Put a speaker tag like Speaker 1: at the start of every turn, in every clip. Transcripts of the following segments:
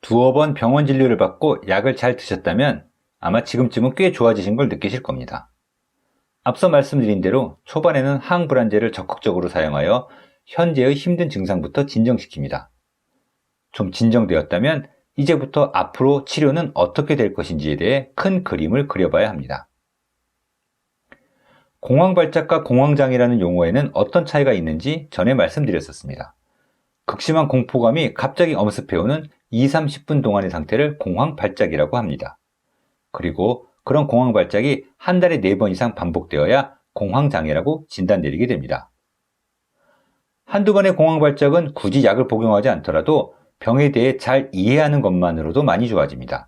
Speaker 1: 두어 번 병원 진료를 받고 약을 잘 드셨다면 아마 지금쯤은 꽤 좋아지신 걸 느끼실 겁니다. 앞서 말씀드린 대로 초반에는 항불안제를 적극적으로 사용하여 현재의 힘든 증상부터 진정시킵니다. 좀 진정되었다면 이제부터 앞으로 치료는 어떻게 될 것인지에 대해 큰 그림을 그려봐야 합니다. 공황발작과 공황장애라는 용어에는 어떤 차이가 있는지 전에 말씀드렸었습니다. 극심한 공포감이 갑자기 엄습해오는 2-30분 동안의 상태를 공황발작이라고 합니다. 그리고 그런 공황발작이 한 달에 4번 이상 반복되어야 공황장애라고 진단내리게 됩니다. 한두 번의 공황발작은 굳이 약을 복용하지 않더라도 병에 대해 잘 이해하는 것만으로도 많이 좋아집니다.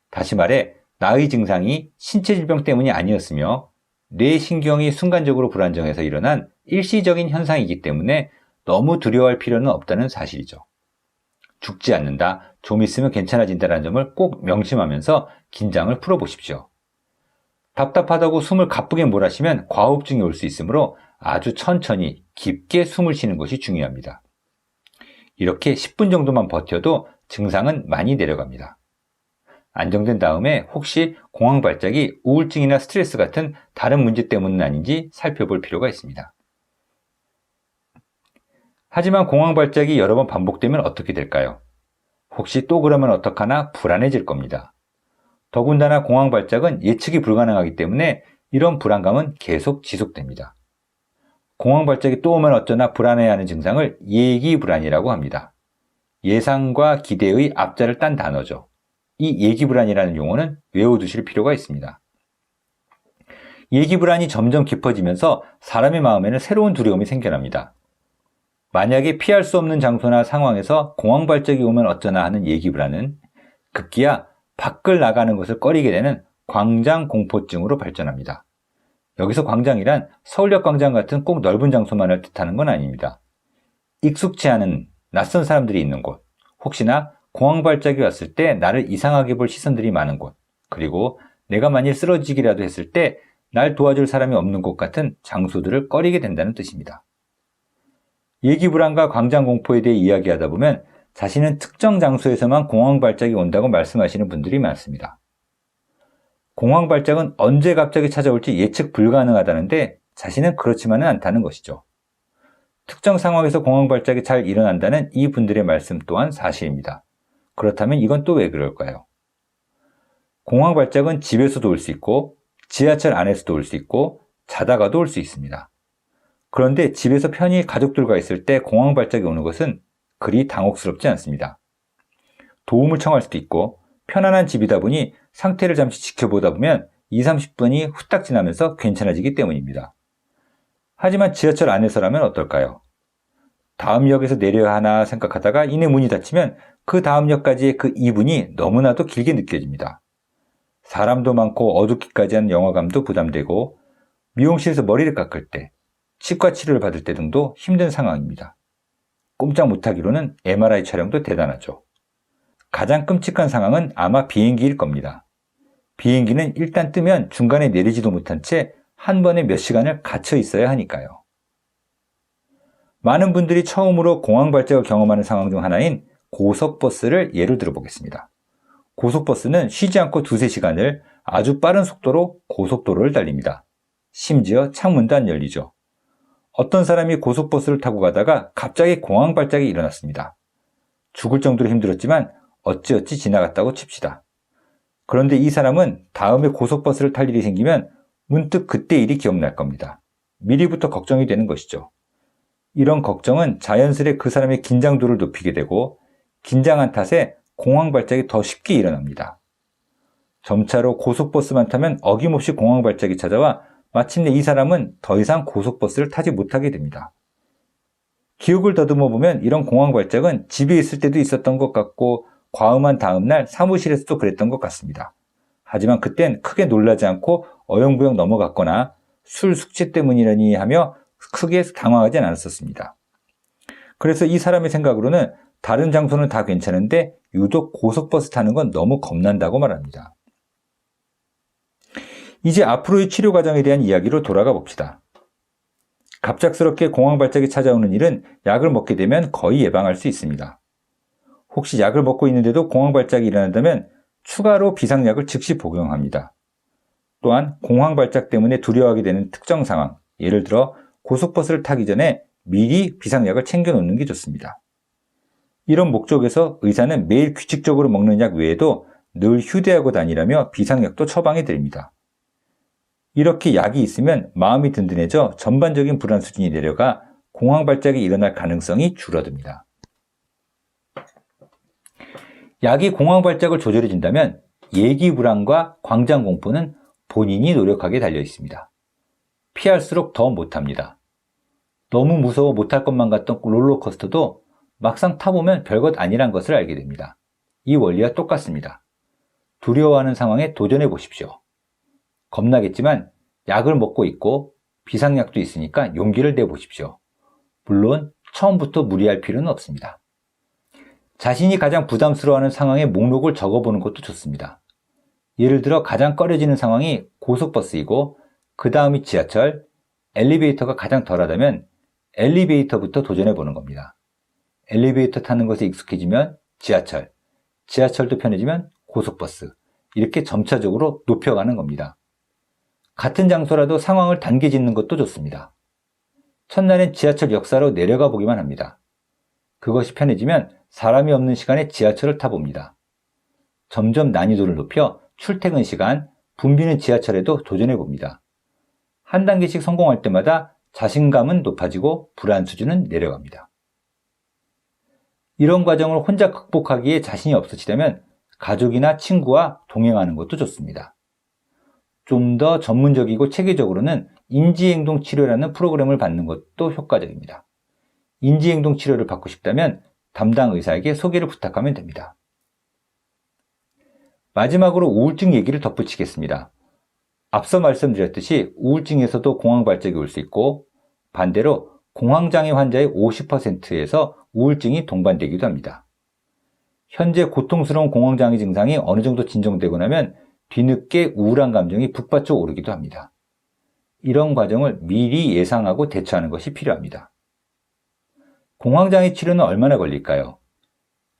Speaker 1: 다시 말해 나의 증상이 신체 질병 때문이 아니었으며 뇌신경이 순간적으로 불안정해서 일어난 일시적인 현상이기 때문에 너무 두려워할 필요는 없다는 사실이죠. 죽지 않는다, 좀 있으면 괜찮아진다는 점을 꼭 명심하면서 긴장을 풀어보십시오. 답답하다고 숨을 가쁘게 몰아쉬면 과호흡증이 올 수 있으므로 아주 천천히 깊게 숨을 쉬는 것이 중요합니다. 이렇게 10분 정도만 버텨도 증상은 많이 내려갑니다. 안정된 다음에 혹시 공황발작이 우울증이나 스트레스 같은 다른 문제 때문은 아닌지 살펴볼 필요가 있습니다. 하지만 공황발작이 여러 번 반복되면 어떻게 될까요? 혹시 또 그러면 어떡하나 불안해질 겁니다. 더군다나 공황발작은 예측이 불가능하기 때문에 이런 불안감은 계속 지속됩니다. 공황발작이 또 오면 어쩌나 불안해하는 증상을 예기불안이라고 합니다. 예상과 기대의 앞자를 딴 단어죠. 이 예기불안이라는 용어는 외워두실 필요가 있습니다. 예기불안이 점점 깊어지면서 사람의 마음에는 새로운 두려움이 생겨납니다. 만약에 피할 수 없는 장소나 상황에서 공황발작이 오면 어쩌나 하는 예기불안은 급기야 밖을 나가는 것을 꺼리게 되는 광장공포증으로 발전합니다. 여기서 광장이란 서울역 광장 같은 꼭 넓은 장소만을 뜻하는 건 아닙니다. 익숙치 않은 낯선 사람들이 있는 곳, 혹시나 공황발작이 왔을 때 나를 이상하게 볼 시선들이 많은 곳, 그리고 내가 만일 쓰러지기라도 했을 때 날 도와줄 사람이 없는 곳 같은 장소들을 꺼리게 된다는 뜻입니다. 예기불안과 광장공포에 대해 이야기하다 보면 자신은 특정 장소에서만 공황발작이 온다고 말씀하시는 분들이 많습니다. 공황발작은 언제 갑자기 찾아올지 예측 불가능하다는데 자신은 그렇지만은 않다는 것이죠. 특정 상황에서 공황발작이 잘 일어난다는 이 분들의 말씀 또한 사실입니다. 그렇다면 이건 또 왜 그럴까요? 공황발작은 집에서도 올 수 있고 지하철 안에서도 올 수 있고 자다가도 올 수 있습니다. 그런데 집에서 편히 가족들과 있을 때 공황발작이 오는 것은 그리 당혹스럽지 않습니다. 도움을 청할 수도 있고 편안한 집이다 보니 상태를 잠시 지켜보다 보면 2-30분이 후딱 지나면서 괜찮아지기 때문입니다. 하지만 지하철 안에서라면 어떨까요? 다음 역에서 내려야 하나 생각하다가 이내 문이 닫히면 그 다음 역까지의 그 2분이 너무나도 길게 느껴집니다. 사람도 많고 어둡기까지 한 영화감도 부담되고 미용실에서 머리를 깎을 때, 치과 치료를 받을 때 등도 힘든 상황입니다. 꼼짝 못하기로는 MRI 촬영도 대단하죠. 가장 끔찍한 상황은 아마 비행기일 겁니다. 비행기는 일단 뜨면 중간에 내리지도 못한 채 한 번에 몇 시간을 갇혀 있어야 하니까요. 많은 분들이 처음으로 공황발작을 경험하는 상황 중 하나인 고속버스를 예로 들어보겠습니다. 고속버스는 쉬지 않고 2-3시간을 아주 빠른 속도로 고속도로를 달립니다. 심지어 창문도 안 열리죠. 어떤 사람이 고속버스를 타고 가다가 갑자기 공황발작이 일어났습니다. 죽을 정도로 힘들었지만 어찌어찌 지나갔다고 칩시다. 그런데 이 사람은 다음에 고속버스를 탈 일이 생기면 문득 그때 일이 기억날 겁니다. 미리부터 걱정이 되는 것이죠. 이런 걱정은 자연스레 그 사람의 긴장도를 높이게 되고 긴장한 탓에 공황발작이 더 쉽게 일어납니다. 점차로 고속버스만 타면 어김없이 공황발작이 찾아와 마침내 이 사람은 더 이상 고속버스를 타지 못하게 됩니다. 기억을 더듬어 보면 이런 공황발작은 집에 있을 때도 있었던 것 같고 과음한 다음날 사무실에서도 그랬던 것 같습니다. 하지만 그땐 크게 놀라지 않고 어영부영 넘어갔거나 술 숙취 때문이라니 하며 크게 당황하진 않았었습니다. 그래서 이 사람의 생각으로는 다른 장소는 다 괜찮은데 유독 고속버스 타는 건 너무 겁난다고 말합니다. 이제 앞으로의 치료 과정에 대한 이야기로 돌아가 봅시다. 갑작스럽게 공황발작이 찾아오는 일은 약을 먹게 되면 거의 예방할 수 있습니다. 혹시 약을 먹고 있는데도 공황 발작이 일어난다면 추가로 비상약을 즉시 복용합니다. 또한 공황 발작 때문에 두려워하게 되는 특정 상황, 예를 들어 고속버스를 타기 전에 미리 비상약을 챙겨 놓는 게 좋습니다. 이런 목적에서 의사는 매일 규칙적으로 먹는 약 외에도 늘 휴대하고 다니라며 비상약도 처방해 드립니다. 이렇게 약이 있으면 마음이 든든해져 전반적인 불안 수준이 내려가 공황 발작이 일어날 가능성이 줄어듭니다. 약이 공황 발작을 조절해 준다면 예기 불안과 광장 공포는 본인이 노력하게 달려 있습니다. 피할수록 더 못합니다. 너무 무서워 못할 것만 같던 롤러코스터도 막상 타보면 별것 아니란 것을 알게 됩니다. 이 원리와 똑같습니다. 두려워하는 상황에 도전해 보십시오. 겁나겠지만 약을 먹고 있고 비상약도 있으니까 용기를 내보십시오. 물론 처음부터 무리할 필요는 없습니다. 자신이 가장 부담스러워하는 상황의 목록을 적어보는 것도 좋습니다. 예를 들어 가장 꺼려지는 상황이 고속버스이고 그 다음이 지하철, 엘리베이터가 가장 덜하다면 엘리베이터부터 도전해보는 겁니다. 엘리베이터 타는 것에 익숙해지면 지하철, 지하철도 편해지면 고속버스, 이렇게 점차적으로 높여가는 겁니다. 같은 장소라도 상황을 단계 짓는 것도 좋습니다. 첫날엔 지하철 역사로 내려가 보기만 합니다. 그것이 편해지면 사람이 없는 시간에 지하철을 타봅니다. 점점 난이도를 높여 출퇴근 시간, 붐비는 지하철에도 도전해봅니다. 한 단계씩 성공할 때마다 자신감은 높아지고 불안 수준은 내려갑니다. 이런 과정을 혼자 극복하기에 자신이 없으시다면 가족이나 친구와 동행하는 것도 좋습니다. 좀 더 전문적이고 체계적으로는 인지행동 치료라는 프로그램을 받는 것도 효과적입니다. 인지행동 치료를 받고 싶다면 담당 의사에게 소개를 부탁하면 됩니다. 마지막으로 우울증 얘기를 덧붙이겠습니다. 앞서 말씀드렸듯이 우울증에서도 공황 발작이 올 수 있고 반대로 공황장애 환자의 50%에서 우울증이 동반되기도 합니다. 현재 고통스러운 공황장애 증상이 어느 정도 진정되고 나면 뒤늦게 우울한 감정이 북받쳐 오르기도 합니다. 이런 과정을 미리 예상하고 대처하는 것이 필요합니다. 공황장애 치료는 얼마나 걸릴까요?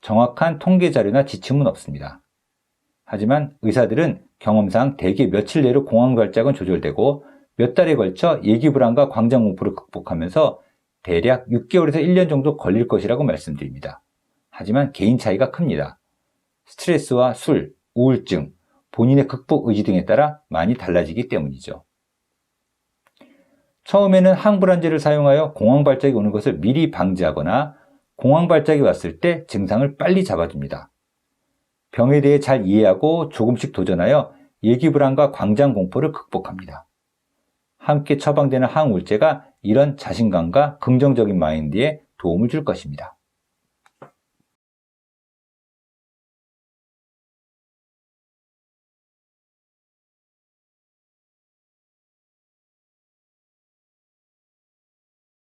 Speaker 1: 정확한 통계 자료나 지침은 없습니다. 하지만 의사들은 경험상 대개 며칠 내로 공황 발작은 조절되고 몇 달에 걸쳐 예기불안과 광장공포를 극복하면서 대략 6개월에서 1년 정도 걸릴 것이라고 말씀드립니다. 하지만 개인 차이가 큽니다. 스트레스와 술, 우울증, 본인의 극복 의지 등에 따라 많이 달라지기 때문이죠. 처음에는 항불안제를 사용하여 공황 발작이 오는 것을 미리 방지하거나 공황 발작이 왔을 때 증상을 빨리 잡아줍니다. 병에 대해 잘 이해하고 조금씩 도전하여 예기불안과 광장공포를 극복합니다. 함께 처방되는 항우울제가 이런 자신감과 긍정적인 마인드에 도움을 줄 것입니다.